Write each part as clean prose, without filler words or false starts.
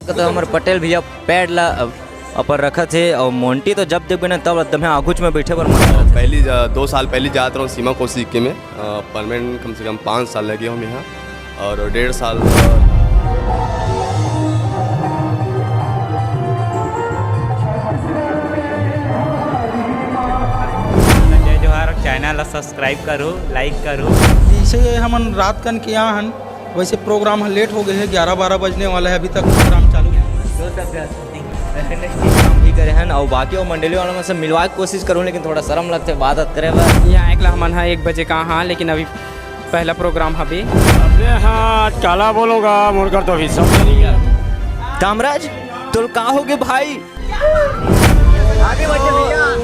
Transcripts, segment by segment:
तो हमारे पटेल भैया पैड ला अपर रखा थे और मोंटी तो जब देखो ना तब एकदम आगुच में बैठे पर पहली 2 साल पहले जाता हूँ सीमा को सीखे में परमानेंट कम से कम 5 साल लगे हम यहाँ और 1.5 साल जय जोहार चैनल सब्सक्राइब करो लाइक करो। जैसे हम रात कन के यहाँ हन वैसे प्रोग्राम लेट हो गए है 11-12 बजने वाला है अभी तक प्रोग्राम चालू भी करे हैं और बाकी और मंडली वालों में से मिलवा के कोशिश करूँ लेकिन थोड़ा शर्म लगते बात करे यहाँ एक मन है 1 बजे का हाँ लेकिन अभी पहला प्रोग्राम अभी हाँ काला बोलोगा मुड़कर तो भी सब नहीं है। कामराज तो कहाँ हो गए भाई?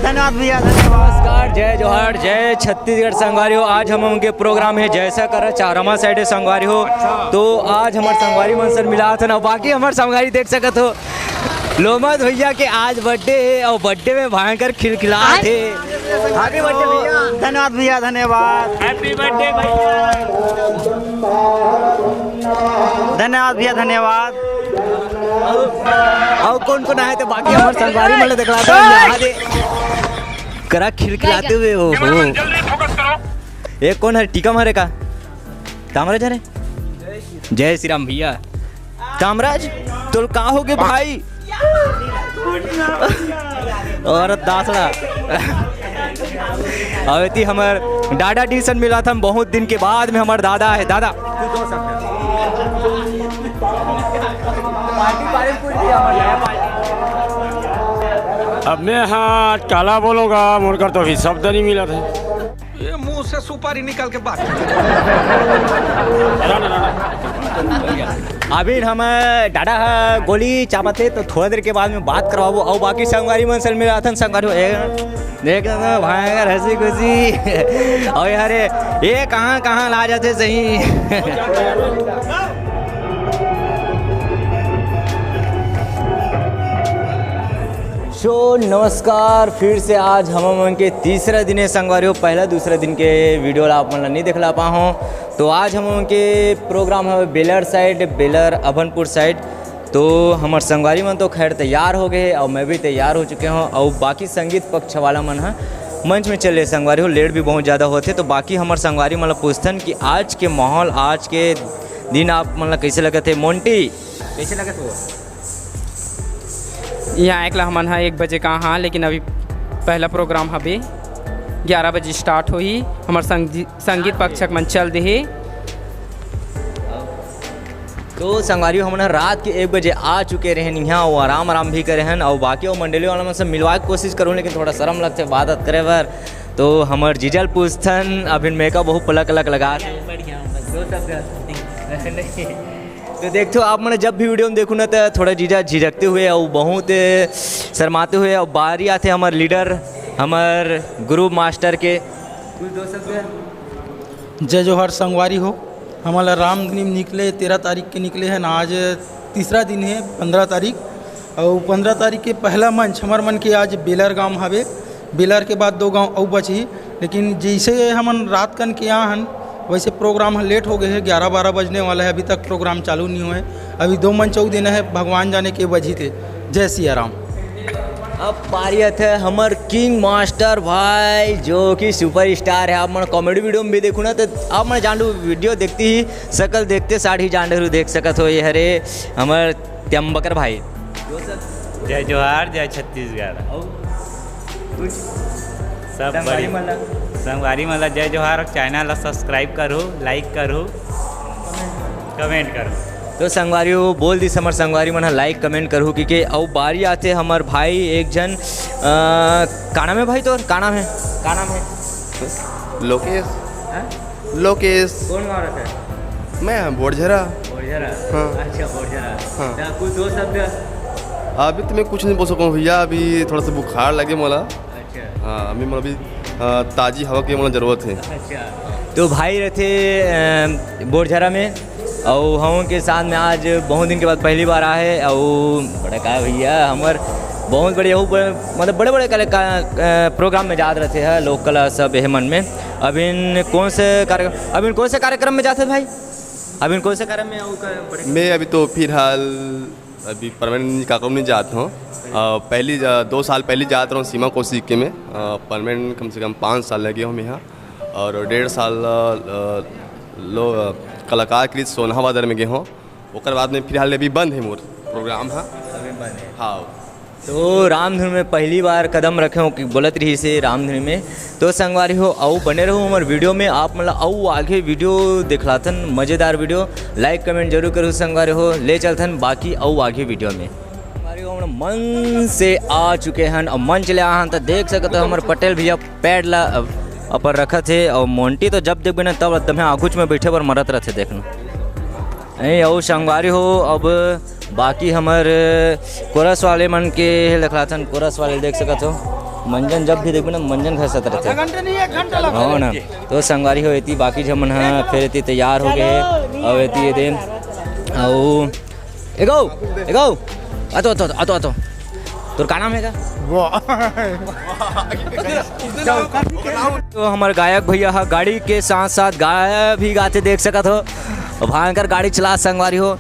धन्यवाद भैया नमस्कार जय जोहार जय छत्तीसगढ़ संगवारी हो। आज हम उनके प्रोग्राम है जैसा कर चारमा साइड संगवारी हो तो आज हमारे संगवारी मनसर मिला था ना बाकी हमारे संगवारी देख सकत हो लोमत भैया के आज बर्थडे है और बर्थडे में भयंकर खिलखिलाए थे। हैप्पी बर्थडे भैया। धन्यवाद भैया धन्यवाद। हैप्पी बर्थडे भैया। धन्यवाद भैया धन्यवाद। और कौन आए थे बाकी हमारे संगवारी मतलब देखला था करा खिलखिलाते हुए हो एक कौन है टीका मारे का कामराज है जय श्री राम भैया। कामराज तो कहाँ हो गए भाई? और दासड़ा अवती हमार डाडा डिशन मिला था बहुत दिन के बाद में हमार दादा है दादा अब मैं हाँ काला बोलोगा मुड़कर तो भी शब्द नहीं मिला था। ये मुंह से सुपारी निकाल के बात अभी हम डाडा गोली चापते तो थोड़ा देर के बाद में बात करवाबो और बाकी संगवारी मनसल में आथन संगवारी देख भयंकर हंसी खुशी और यार ये कहाँ ला जाते सही। शो नमस्कार फिर से आज हम उनके तीसरा दिन संगवारी हो पहला दूसरा दिन के वीडियो आप मतलब नहीं दिखला पा हो तो आज हम उनके प्रोग्राम है baler side baler Abhanpur side तो हमारे संगवारी मन तो खैर तैयार हो गए और मैं भी तैयार हो चुके हूँ और बाकी संगीत पक्ष वाला मन है मंच में चले संगवारी हो लेट भी बहुत ज़्यादा होते तो बाकी हमारे संगवारी मतलब पूछतन कि आज के माहौल आज के दिन आप मतलब कैसे लगे थे मोंटी कैसे लगे थे? यहाँ एक मन है 1 बजे का हाँ लेकिन अभी पहला प्रोग्राम अभी 11 बजे स्टार्ट हुई हमारे संगीत पक्षक मन चल दे तो संगवारी हमने रात के 1 बजे आ चुके रहे यहाँ और आराम भी करे हैं और बाकी और मंडली वालों में से मिलवा के कोशिश करूँ लेकिन थोड़ा शर्म लगते बात करे बर तो हमारे जीजल पूछथन अभी मेकअप बहुत पलक लगा तो देखते हो आप मैंने जब भी वीडियो में देखूँ ना तो थोड़ा जीजा झिझकते हुए और बहुत शर्माते हुए और बारी आते हमारे लीडर हमारे गुरु मास्टर के कुछ दोस्त जय जोहार संगवारी हो। हमारा रामधनी निकले 13 तारीख के निकले हैं ना आज तीसरा दिन है 15 तारीख और 15 तारीख के पहला मंच हमारे मन के आज बेलर गांव हवे बेलर के बाद 2 गांव और बची लेकिन जैसे हम रात कन के यहाँ हन वैसे प्रोग्राम लेट हो गए है 11-12 बजने वाला है अभी तक प्रोग्राम चालू नहीं हुआ है अभी 2 मंच और देना है भगवान जाने के बजी थे। जय सिया राम। अब पारियत है हमार किंग मास्टर भाई जो कि सुपर स्टार है आप मैं कॉमेडी वीडियो में भी देखूँ ना तो आप मैं जान लूँ वीडियो देखती ही शकल देखते साढ़ी जान देख सकत हो ये हरे हमार त्यम्बकर भाई जय जोहार जय छत्तीसगढ़ सब संगवारी मतलब जय जोहार चैनल सब्सक्राइब करो लाइक करो कमेंट करो तो संगवारी हो बोल दी हमारे संगवारी मन लाइक कमेंट करूँ क्योंकि और बारी आते हमारे भाई एक जन का नाम है भाई तो का नाम है लोकेश कौन गा रहा था? मैं बोरझरा हाँ। अच्छा बोरझरा हाँ। कुछ दो शब्द अभी तो मैं कुछ नहीं बोल सकूँ भैया अभी थोड़ा सा बुखार लगे मोला अच्छा हाँ अभी मतलब अभी ताज़ी हवा की मतलब ज़रूरत है। अच्छा तो भाई रहते बोरझरा में और हम के साथ में आज बहुत दिन के बाद पहली बार आए और बड़ा का भैया हमारे बहुत बड़े मतलब बड़े बड़े प्रोग्राम में जाते रहते हैं लोकल सब हेमन में अभी कौन से कार्यक्रम में जाते भाई अभी कौन से कार्यक्रम में मैं अभी तो फिलहाल अभी परमानेंट काकरों नहीं जाता हूँ। पहली 2 साल पहले जाता हूँ सीमा कोसी के में। परमानेंट कम से कम 5 साल लगे हूँ यहाँ, और 1.5 साल कलाकार कृत सोनावादर में गए हूँ। ओकर बाद में फिलहाल अभी बंद है मोर प्रोग्राम। हाँ तो रामधुन में पहली बार कदम रखे हो कि बोलत रही से रामधुन में। तो संगवारी हो आऊ बने रहो हमारे वीडियो में, आप मतलब आऊ आगे वीडियो दिखलाथन, मज़ेदार वीडियो। लाइक कमेंट जरूर करो संगवारी हो, ले चलथन बाकी आऊ आगे वीडियो में। संगवारी हो मन से आ चुके हैं और मन चले आन तो देख सकते हो हमारे पटेल भैया पैड ला अपर रखा थे, और मोंटी तो जब देख बिना तब एकदम आगुच में बैठे पर मरत रहते देखना नहीं। और संगवारी हो अब बाकी हमार कोरस वाले मन के देखलाथन, कोरस वाले देख सकते हो मंजन जब भी देखो ना मंजन खसत रहते हो ना। तो संगवारी हो इतनी बाकी जमन है फिर इतनी तैयार हो गए और इतनी ये दिन और एगो एगो अतो अतो अतो अतो तोर का नाम है का? तो हमारे गायक भैया है गाड़ी के साथ साथ गाया भी गाते देख सकते हो, भयंकर गाड़ी चला संगवारी हो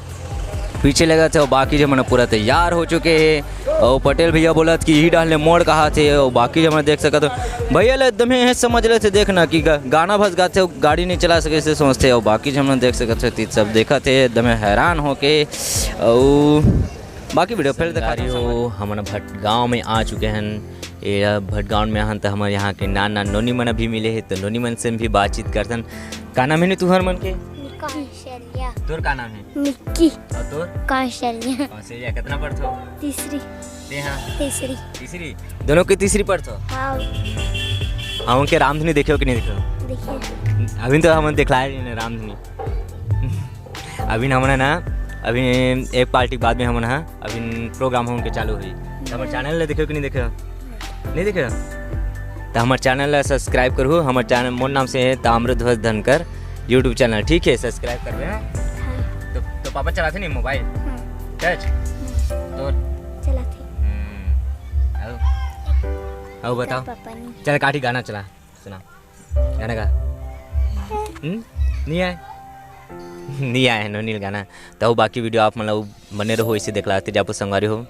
पीछे लगा थे। और बाकी जो मैंने पूरा तैयार हो चुके हैं, और पटेल भैया बोला कि ही डालने मोड़ कहा थे, और बाकी जो मैंने देख सका तो भैया ले एकदम ही समझ रहे थे देखना कि गाना भस गाते हो गाड़ी नहीं चला सके से सोचते। और बाकी जो हमने देख सकते थे सब देखा थे एकदम हैरान हो के। और बाकी वीडियो फिर दिखा रही हो हमारे भट गाँव में आ चुके हैं। ये भट गाँव में हन तो हमारे यहाँ के नाना नोनी मन भी मिले हैं, तो नोनी मन से भी बातचीत करतन। का नाम है नहीं तुहर मन के? कौशल्या। तोर का नाम है? निक्की। और तोर? कौशल्या। कौशल्या कितना पढ़ते हो? तीसरी। ते हाँ तीसरी। तीसरी दोनों की तीसरी पढ़ते हो? हाँ हाँ के रामधुनी देखे हो कि नहीं देखे हो? देखिए अभी तो हम दिखलाए नहीं रामधुनी। अभी हमने ना अभी एक पार्टी के बाद में हम ना अभी प्रोग्राम हो उनके चालू हुई। तो हमारे चैनल ले देखे हो कि नहीं देखे हो? नहीं देखे हो तो हमारे चैनल सब्सक्राइब करो। हमारे चैनल मोर नाम से है ताम्रध्वज धनकर यूट्यूब चैनल, ठीक है सब्सक्राइब कर रहे हैं। तो पापा चलाते नहीं मोबाइल टच तो चला थे। आओ बताओ पापा नहीं। चल काठी गाना चला सुना गाना का नहीं आए नहीं आए है नील गाना। तो बाकी वीडियो आप मतलब बने रहो इसे देखलाते जापो संगवारी हो।